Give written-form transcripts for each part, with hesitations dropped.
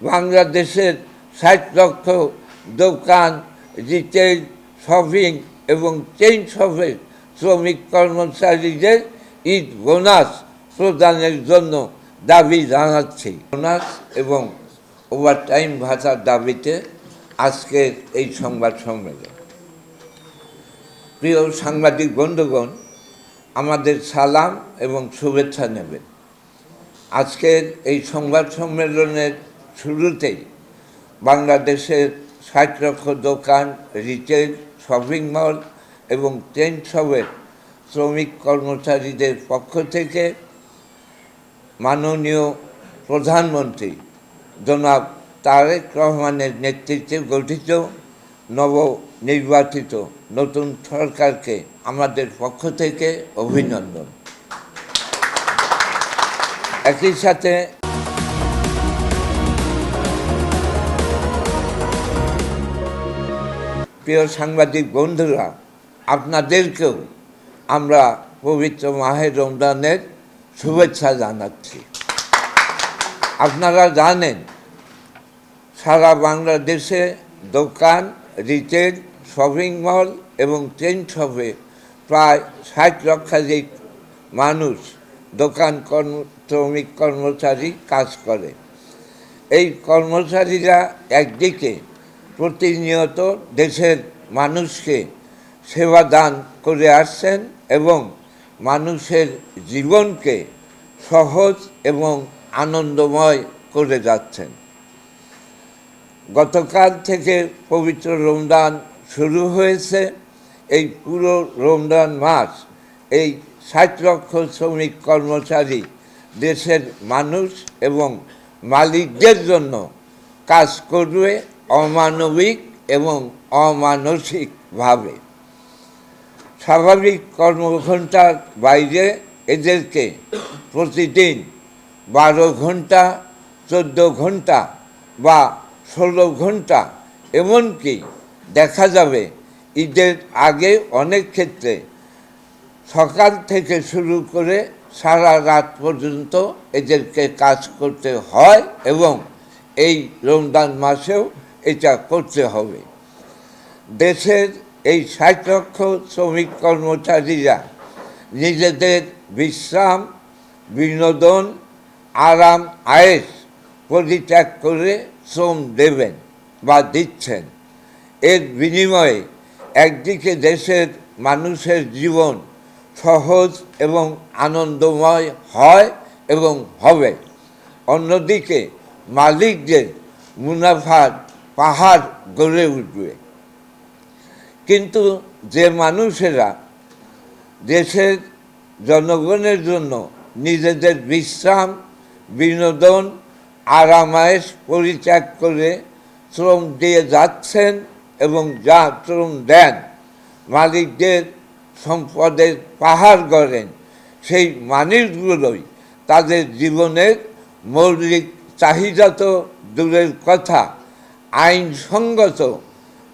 বাংলাদেশের ৬০ লক্ষ দোকান, রিটেল, শপিং এবং চেইন শপের শ্রমিক কর্মচারীদের ঈদ বোনাস প্রদানের জন্য দাবি জানাচ্ছি। বোনাস এবং ওভারটাইম ভাতার দাবিতে আজকের এই সংবাদ সম্মেলন। প্রিয় সাংবাদিক বন্ধুগণ, আমাদের সালাম এবং শুভেচ্ছা নেবেন। আজকের এই সংবাদ সম্মেলনের শুরুতেই বাংলাদেশের ৬০ লক্ষ দোকান, রিটেল, শপিং মল এবং চেইন শপের শ্রমিক কর্মচারীদের পক্ষ থেকে মাননীয় প্রধানমন্ত্রী জনাব তারেক রহমানের নেতৃত্বে গঠিত নবনির্বাচিত নতুন সরকারকে আমাদের পক্ষ থেকে অভিনন্দন। একই সাথে প্রিয় সাংবাদিক বন্ধুরা, আপনাদেরকেও আমরা পবিত্র মাহে রমজানের শুভেচ্ছা জানাচ্ছি। আপনারা জানেন, সারা বাংলাদেশে দোকান, রিটেল, শপিং মল এবং চেইন শপে প্রায় ৬০ লক্ষাধিক মানুষ দোকান শ্রমিক কর্মচারী কাজ করে। এই কর্মচারীরা একদিকে প্রতিনিয়ত দেশের মানুষকে সেবা দান করে আসছেন এবং মানুষের জীবনকে সহজ এবং আনন্দময় করে যাচ্ছেন। গতকাল থেকে পবিত্র রমজান শুরু হয়েছে। এই পুরো রমজান মাস এই ৬০ লক্ষ শ্রমিক কর্মচারী দেশের মানুষ এবং মালিকদের জন্য কাজ করবে অমানবিক এবং অমানসিকভাবে। স্বাভাবিক কর্মঘণ্টার বাইরে এদেরকে প্রতিদিন ১২ ঘন্টা, ১৪ ঘন্টা বা ১৬ ঘন্টা, এমনকি দেখা যাবে ঈদের আগে অনেক ক্ষেত্রে সকাল থেকে শুরু করে সারা রাত পর্যন্ত এদেরকে কাজ করতে হয় এবং এই রমজান মাসেও এটা করতে হবে। দেশের এই ৬০ লক্ষ শ্রমিক কর্মচারীরা নিজেদের বিশ্রাম, বিনোদন, আরাম, আয়েশ পরিত্যাগ করে শ্রম দেবেন বা দিচ্ছেন। এর বিনিময়ে একদিকে দেশের মানুষের জীবন সহজ এবং আনন্দময় হয় এবং হবে, অন্যদিকে মালিকদের মুনাফার পাহাড় গড়ে উঠবে। কিন্তু যে মানুষেরা দেশের জনগণের জন্য নিজেদের বিশ্রাম, বিনোদন, আরামায়েশ পরিত্যাগ করে শ্রম দিয়ে যাচ্ছেন এবং যা শ্রম দেন, মালিকদের সম্পদের পাহাড় গড়েন, সেই মানুষগুলোই তাদের জীবনের মৌলিক চাহিদা তো দূরের কথা, আইনসঙ্গত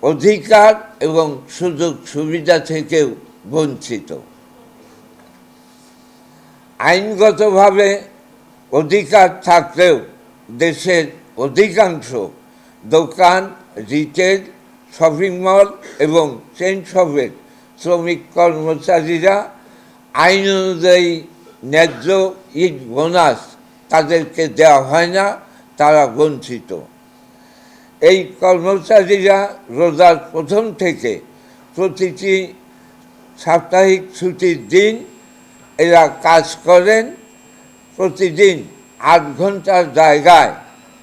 অধিকার এবং সুযোগ সুবিধা থেকেও বঞ্চিত। আইনগতভাবে অধিকার থাকলেও দেশের অধিকাংশ দোকান, রিটেল, শপিং মল এবং চেইন শপের শ্রমিক কর্মচারীরা আইন অনুযায়ী ন্যায্য ঈদ বোনাস তাদেরকে দেওয়া হয় না, তারা বঞ্চিত। এই কর্মচারীরা রোজার প্রথম থেকে প্রতিটি সাপ্তাহিক ছুটির দিন এরা কাজ করেন। প্রতিদিন ৮ ঘন্টার জায়গায়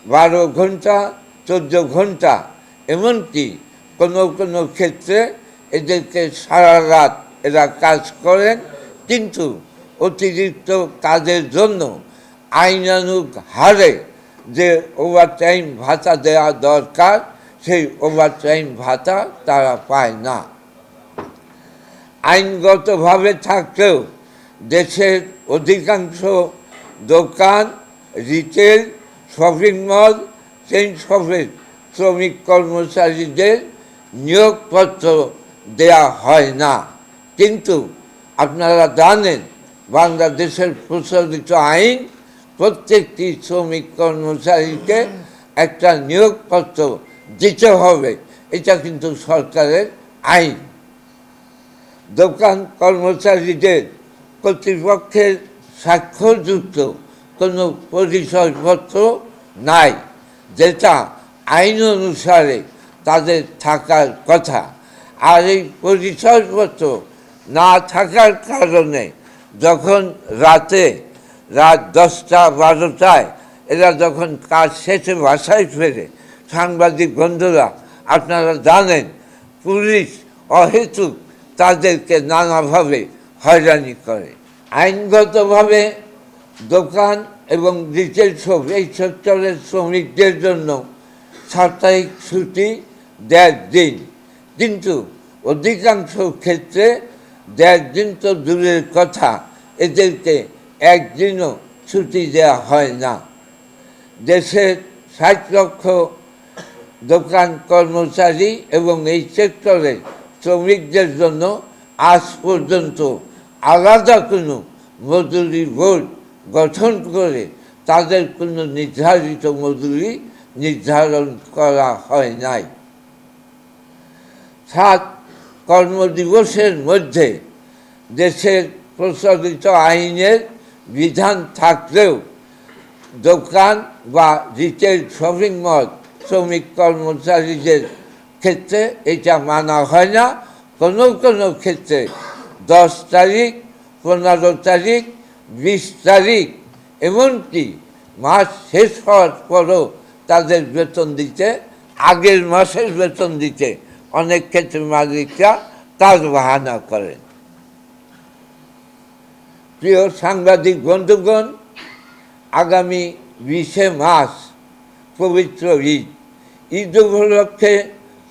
১২ ঘন্টা, ১৪ ঘন্টা, এমনকি কোনো কোনো ক্ষেত্রে এদেরকে সারা রাত এরা কাজ করেন। কিন্তু অতিরিক্ত কাজের জন্য আইনানুগ হারে যে ওভারটাইম ভাতা দেওয়া দরকার, সেই ওভারটাইম ভাতা তারা পায় না। আইনগতভাবে থাকলেও দেশের অধিকাংশ দোকান, রিটেল, শপিং মল, চেইন শপের শ্রমিক কর্মচারীদের নিয়োগপত্র দেয়া হয় না। কিন্তু আপনারা জানেন, বাংলাদেশের প্রচলিত আইন প্রত্যেকটি শ্রমিক কর্মচারীকে একটা নিয়োগপত্র দিতে হবে, এটা কিন্তু সরকারের আইন। দোকান কর্মচারীদের কর্তৃপক্ষের স্বাক্ষরযুক্ত কোনো পরিচয়পত্র নাই, যেটা আইন অনুসারে তাদের থাকার কথা। আর এই পরিচয়পত্র না থাকার কারণে যখন রাত 10টা-12টায় এরা যখন কাজ শেষে বাসায় ফেরে, সাংবাদিক বন্ধুরা আপনারা জানেন, পুলিশ অহেতুক তাদেরকে নানাভাবে হয়রানি করে। আইনগতভাবে দোকান এবং রিটেল শপ এই সেক্টরের শ্রমিকদের জন্য সাপ্তাহিক ছুটি 1.5 দিন, কিন্তু অধিকাংশ ক্ষেত্রে 1.5 দিন তো দূরের কথা, এদেরকে 1 দিনও ছুটি দেওয়া হয় না। দেশের 60 লক্ষ দোকান কর্মচারী এবং এই সেক্টরে শ্রমিকদের জন্য আজ পর্যন্ত আলাদা কোনো মজুরি বোর্ড গঠন করে তাদের কোনো নির্ধারিত মজুরি নির্ধারণ করা হয় নাই। 7 কর্মদিবসের মধ্যে দেশের প্রচলিত আইনের বিধান থাকলেও দোকান বা রিটেল শপিং মল শ্রমিক কর্মচারীদের ক্ষেত্রে এটা মানা হয় না। কোনো কোনো ক্ষেত্রে 10 তারিখ, 15 তারিখ, 20 তারিখ, এমনকি মাস শেষ হওয়ার পরও তাদের বেতন দিতে, আগের মাসের বেতন দিতে অনেক ক্ষেত্রে মালিকরা তার বাহানা করেন। প্রিয় সাংবাদিক বন্ধুগণ, আগামী 20শে মার্চ পবিত্র ঈদ। ঈদ উপলক্ষে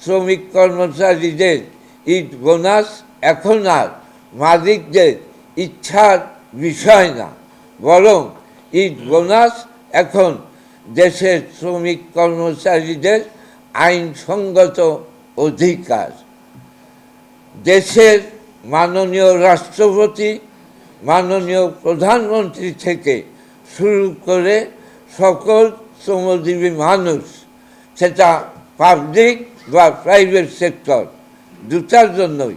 শ্রমিক কর্মচারীদের ঈদ বোনাস এখন আর মালিকদের ইচ্ছার বিষয় না, বরং ঈদ বোনাস এখন দেশের শ্রমিক কর্মচারীদের আইনসঙ্গত অধিকার। দেশের মাননীয় রাষ্ট্রপতি, মাননীয় প্রধানমন্ত্রী থেকে শুরু করে সকল শ্রমজীবী মানুষ, সেটা পাবলিক বা প্রাইভেট সেক্টর, দুটার জন্যই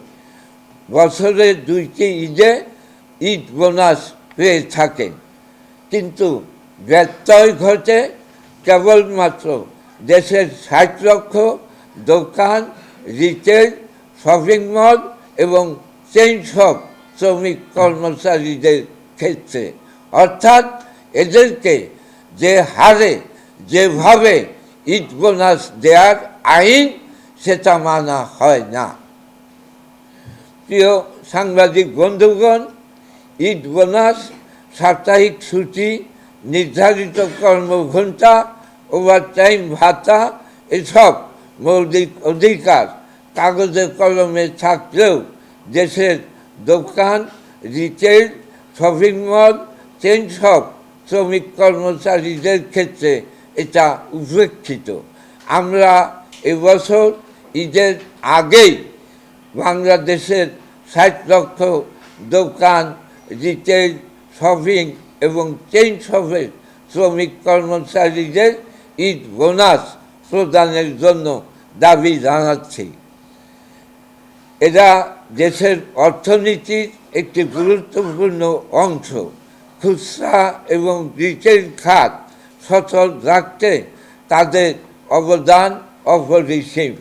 বছরে 2টি ঈদে ঈদ বোনাস পেয়ে থাকেন। কিন্তু ব্যত্যয় ঘটে কেবলমাত্র দেশের 60 লক্ষ দোকান, রিটেল, শপিং মল এবং চেইন শপ শ্রমিক কর্মচারীদের ক্ষেত্রে। অর্থাৎ এদেরকে যে হারে যেভাবে ঈদ বোনাস দেওয়ার আইন, সেটা মানা হয় না। প্রিয় সাংবাদিক বন্ধুগণ, ঈদ বোনাস, সাপ্তাহিক ছুটি, নির্ধারিত কর্মঘণ্টা, ওভারটাইম ভাতা, এসব মৌলিক অধিকার কাগজে কলমে থাকলেও দেশের দোকান, retail, shopping mall, chain shop শ্রমিক কর্মচারীদের ক্ষেত্রে এটা উপেক্ষিত। আমরা এবছর ঈদের আগেই বাংলাদেশের 60 লক্ষ দোকান, রিটেল, শপিং এবং চেইন শপের শ্রমিক কর্মচারীদের ঈদ বোনাস প্রদানের জন্য দাবি জানাচ্ছি। এরা দেশের অর্থনীতির একটি গুরুত্বপূর্ণ অংশ। খুচরা এবং রিটেল খাত সচল রাখতে তাদের অবদান অপরিসীম।